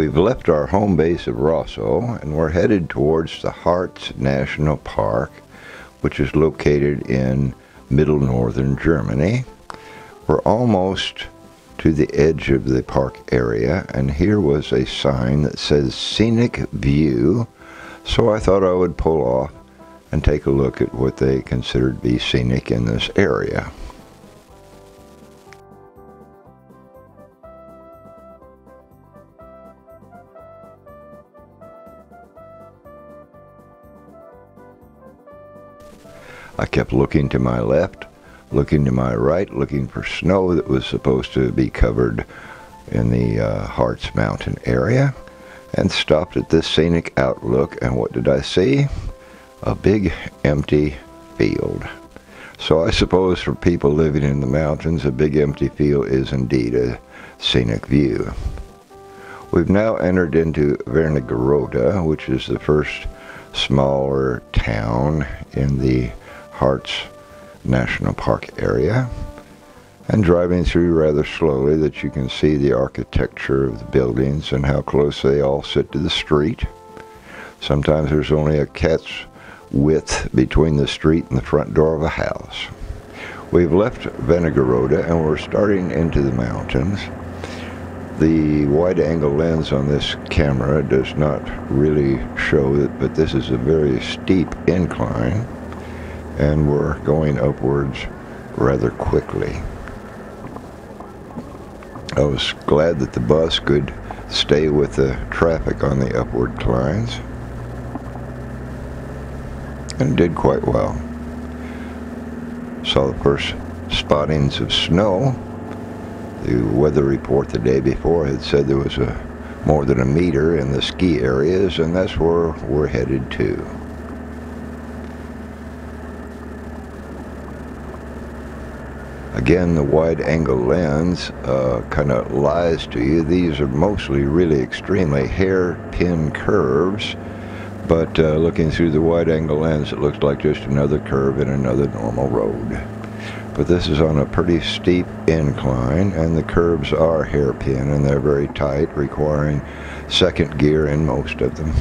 We've left our home base of Rosso and we're headed towards the Harz National Park, which is located in middle northern Germany. We're almost to the edge of the park area, and here was a sign that says Scenic View, so I thought I would pull off and take a look at what they considered to be scenic in this area. I kept looking to my left, looking to my right, looking for snow that was supposed to be covered in the Harz Mountain area, and stopped at this scenic outlook, and what did I see? A big empty field. So I suppose for people living in the mountains, a big empty field is indeed a scenic view. We've now entered into Wernigerode, which is the first smaller town in the Harz National Park area, and driving through rather slowly that you can see the architecture of the buildings and how close they all sit to the street. Sometimes there's only a cat's width between the street and the front door of a house. We've left Wernigerode and we're starting into the mountains. The wide-angle lens on this camera does not really show it, but this is a very steep incline, and we're going upwards rather quickly. I was glad that the bus could stay with the traffic on the upward climbs, and it did quite well. Saw the first spottings of snow. The weather report the day before had said there was more than a meter in the ski areas, and that's where we're headed to. Again, the wide-angle lens kind of lies to you. These are mostly really extremely hairpin curves, but looking through the wide-angle lens, it looks like just another curve in another normal road. But this is on a pretty steep incline, and the curves are hairpin, and they're very tight, requiring second gear in most of them.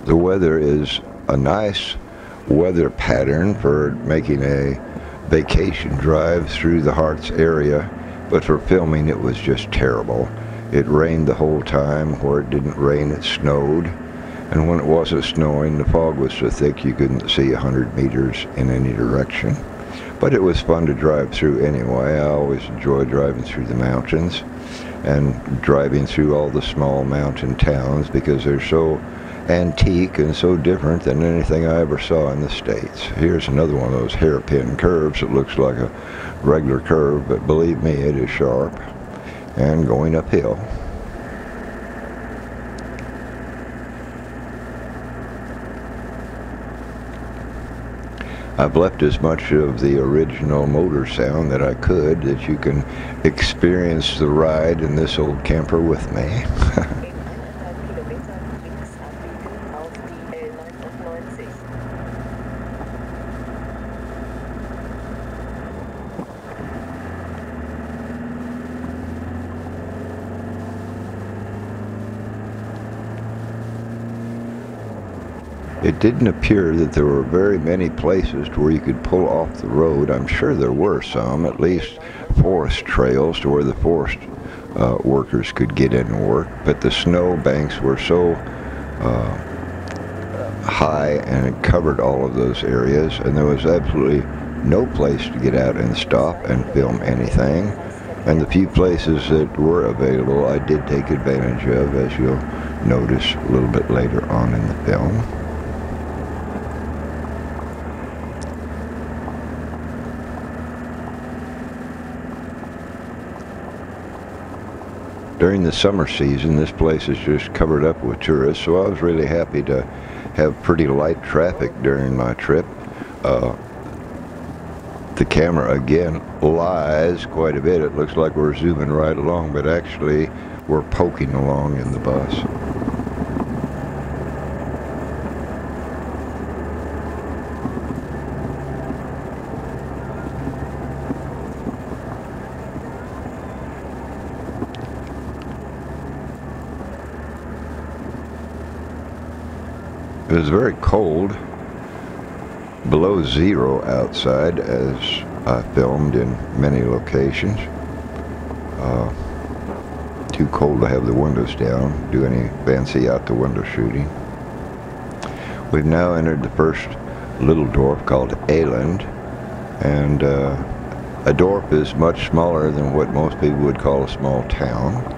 The weather is a nice weather pattern for making a vacation drive through the Harz area, but for filming it was just terrible. It rained the whole time. Where it didn't rain, it snowed, and when it wasn't snowing, the fog was so thick you couldn't see 100 meters in any direction. But it was fun to drive through anyway. I always enjoy driving through the mountains and driving through all the small mountain towns because they're so antique and so different than anything I ever saw in the States. Here's another one of those hairpin curves. It looks like a regular curve, but believe me, it is sharp and going uphill. I've left as much of the original motor sound that I could, that you can experience the ride in this old camper with me. It didn't appear that there were very many places to where you could pull off the road. I'm sure there were some, at least forest trails to where the forest workers could get in and work, but the snow banks were so high and it covered all of those areas, and there was absolutely no place to get out and stop and film anything. And the few places that were available I did take advantage of, as you'll notice a little bit later on in the film. During the summer season, this place is just covered up with tourists, so I was really happy to have pretty light traffic during my trip. The camera again lies quite a bit. It looks like we're zooming right along, but actually were poking along in the bus. It was very cold, below zero outside, as I filmed in many locations. Too cold to have the windows down, do any fancy out the window shooting. We've now entered the first little dorp called Elend, and a dorp is much smaller than what most people would call a small town.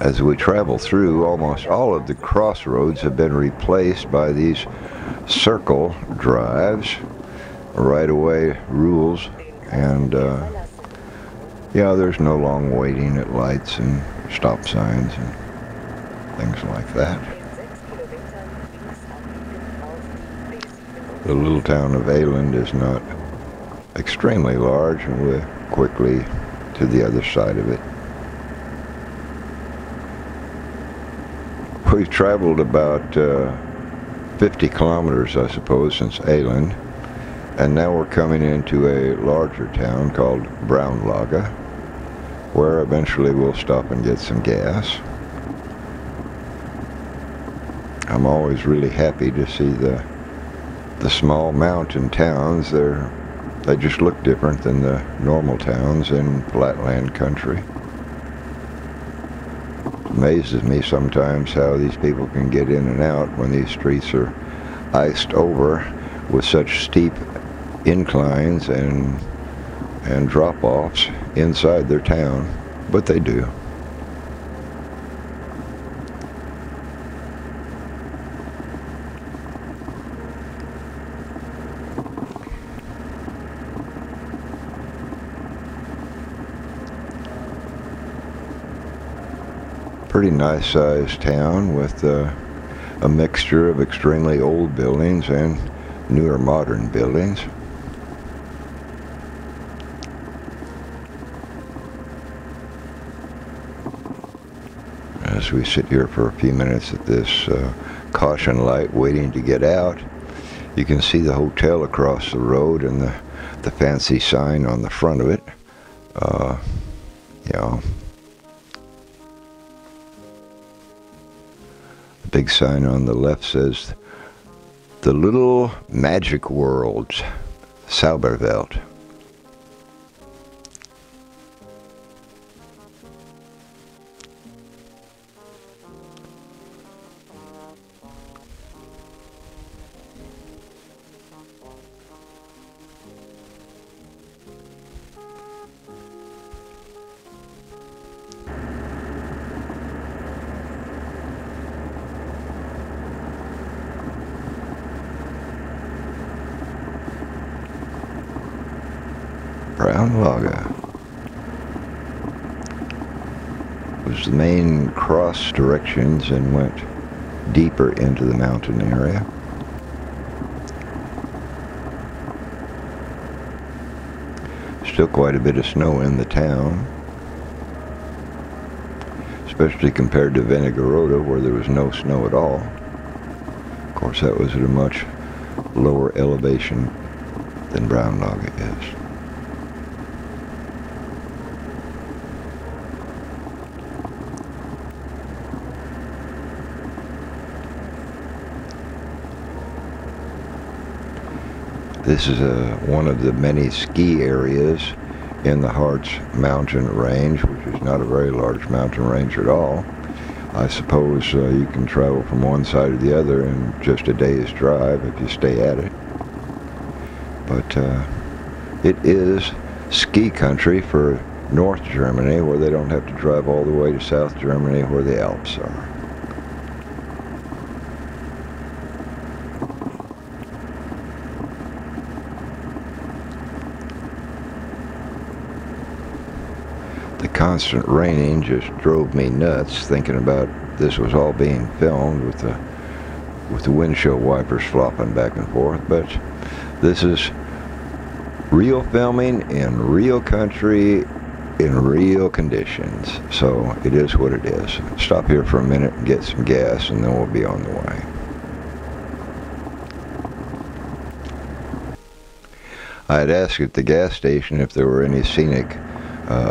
As we travel through, almost all of the crossroads have been replaced by these circle drives, right-of-way rules, and yeah, there's no long waiting at lights and stop signs and things like that. The little town of Elend is not extremely large, and we're quickly to the other side of it. We've traveled about 50 kilometers, I suppose, since Elend, and now we're coming into a larger town called Braunlage, where eventually we'll stop and get some gas. I'm always really happy to see the small mountain towns. They just look different than the normal towns in flatland country. Amazes me sometimes how these people can get in and out when these streets are iced over with such steep inclines and drop-offs inside their town, but they do. Pretty nice sized town with a mixture of extremely old buildings and newer modern buildings. As we sit here for a few minutes at this caution light waiting to get out, you can see the hotel across the road and the fancy sign on the front of it. Yeah. Big sign on the left says, "The Little Magic Worlds, Sauberwelt." Braunlage was the main cross directions and went deeper into the mountain area. Still quite a bit of snow in the town, especially compared to Wernigerode, where there was no snow at all. Of course, that was at a much lower elevation than Braunlage is. This is one of the many ski areas in the Harz mountain range, which is not a very large mountain range at all. I suppose you can travel from one side to the other in just a day's drive if you stay at it. But it is ski country for North Germany, where they don't have to drive all the way to South Germany where the Alps are. constant raining just drove me nuts, thinking about this was all being filmed with the windshield wipers flopping back and forth. But this is real filming in real country in real conditions, so it is what it is. Stop here for a minute and get some gas, and then we'll be on the way. I had asked at the gas station if there were any scenic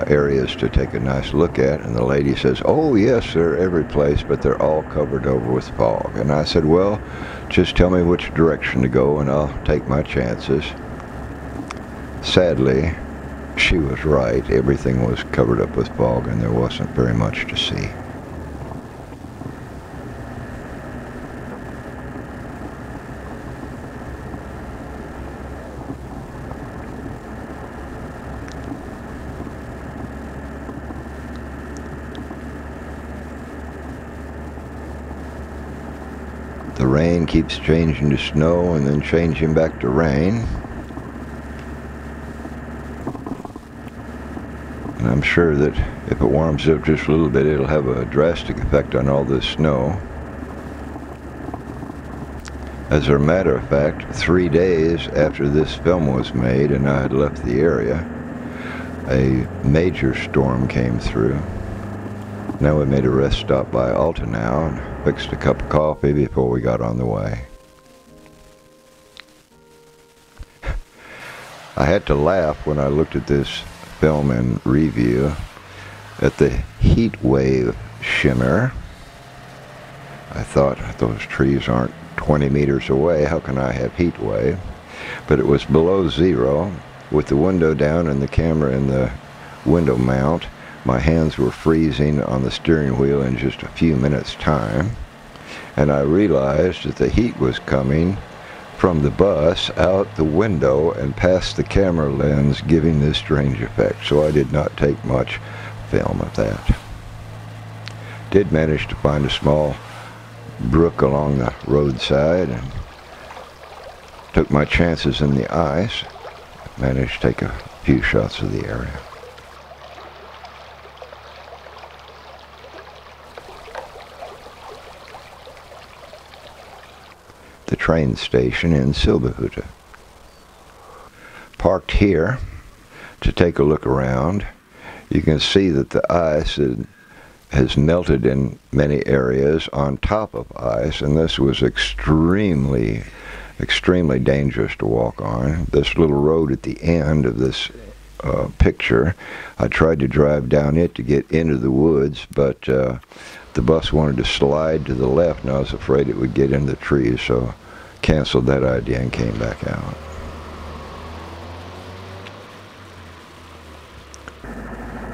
areas to take a nice look at, and the lady says, oh yes, they're every place, but they're all covered over with fog. And I said, well, just tell me which direction to go and I'll take my chances. Sadly, she was right. Everything was covered up with fog and there wasn't very much to see. The rain keeps changing to snow and then changing back to rain. And I'm sure that if it warms up just a little bit, it'll have a drastic effect on all this snow. As a matter of fact, 3 days after this film was made and I had left the area, a major storm came through. Now we made a rest stop by Alta now and fixed a cup of coffee before we got on the way. I had to laugh when I looked at this film and review at the heat wave shimmer. I thought, those trees aren't 20 meters away, how can I have heat wave? But it was below zero. With the window down and the camera in the window mount, my hands were freezing on the steering wheel in just a few minutes' time, and I realized that the heat was coming from the bus out the window and past the camera lens, giving this strange effect. So I did not take much film of that. Did manage to find a small brook along the roadside and took my chances in the ice. Managed to take a few shots of the area. The train station in Silberhütte. Parked here to take a look around. You can see that the ice has melted in many areas on top of ice, and this was extremely dangerous to walk on. This little road at the end of this picture, I tried to drive down it to get into the woods, but the bus wanted to slide to the left and I was afraid it would get into the trees, so canceled that idea and came back out.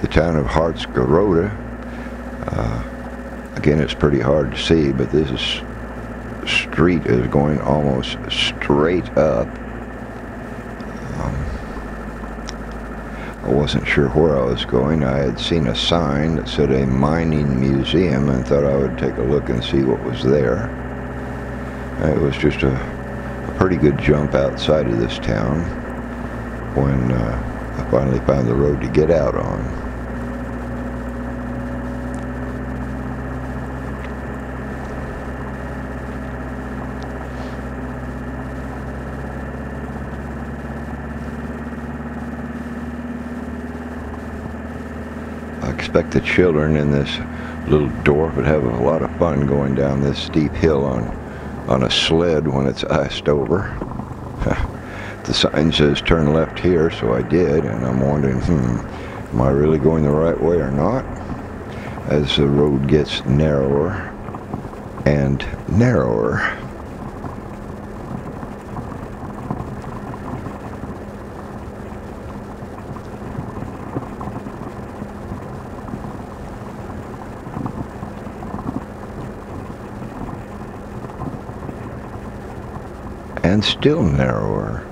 The town of Harzgerode, again, it's pretty hard to see, but this street is going almost straight up. I wasn't sure where I was going. I had seen a sign that said a mining museum and thought I would take a look and see what was there. It was just a pretty good jump outside of this town when I finally found the road to get out on. I expect the children in this little dorp would have a lot of fun going down this steep hill on a sled when it's iced over. The sign says turn left here, so I did, and I'm wondering, am I really going the right way or not? As the road gets narrower and narrower. And still narrower.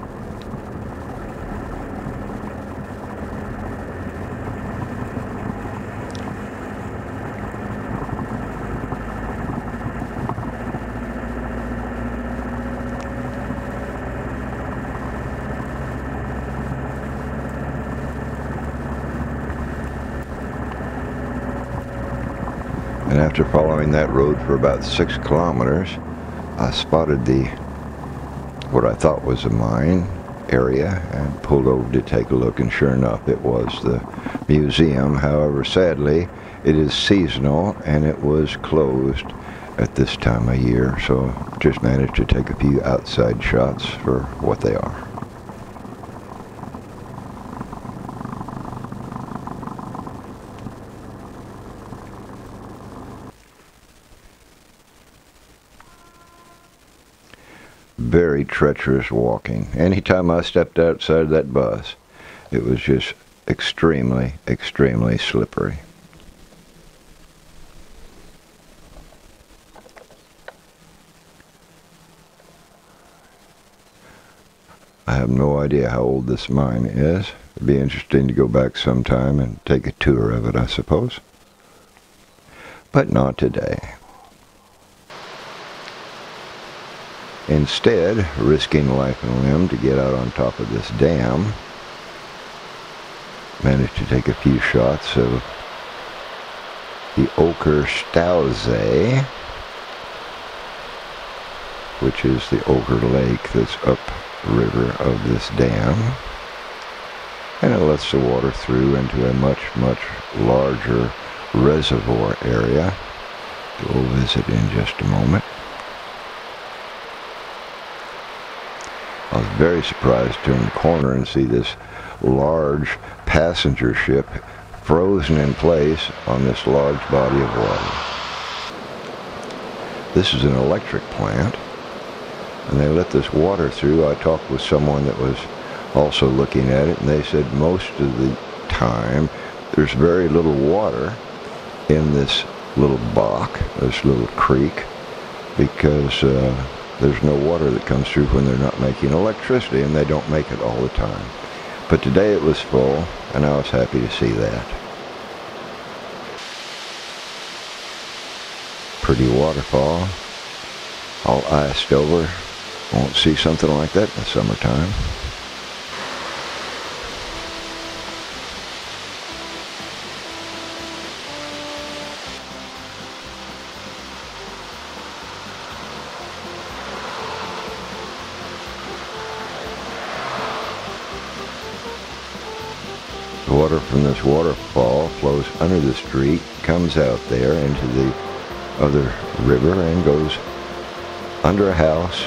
And after following that road for about 6 kilometers, I spotted what I thought was a mine area and pulled over to take a look, and sure enough it was the museum. However, sadly, it is seasonal and it was closed at this time of year, so just managed to take a few outside shots for what they are. Very treacherous walking. Anytime I stepped outside of that bus, it was just extremely, extremely slippery. I have no idea how old this mine is. It'd be interesting to go back sometime and take a tour of it, I suppose. But not today. Instead, risking life and limb to get out on top of this dam, managed to take a few shots of the Okerstaussee, which is the Oker Lake that's upriver of this dam, and it lets the water through into a much, much larger reservoir area that we'll visit in just a moment. I was very surprised to turn the corner and see this large passenger ship frozen in place on this large body of water. This is an electric plant, and they let this water through. I talked with someone that was also looking at it, and they said most of the time there's very little water in this little bog, this little creek, because there's no water that comes through when they're not making electricity, and they don't make it all the time. But today it was full, and I was happy to see that. Pretty waterfall, all iced over. Won't see something like that in the summertime. The water from this waterfall flows under the street, comes out there into the other river, and goes under a house,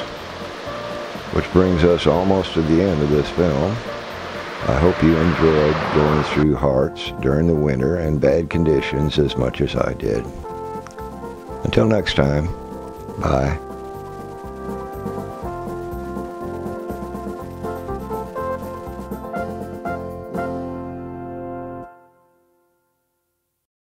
which brings us almost to the end of this film. I hope you enjoyed going through Harz during the winter and bad conditions as much as I did. Until next time, bye.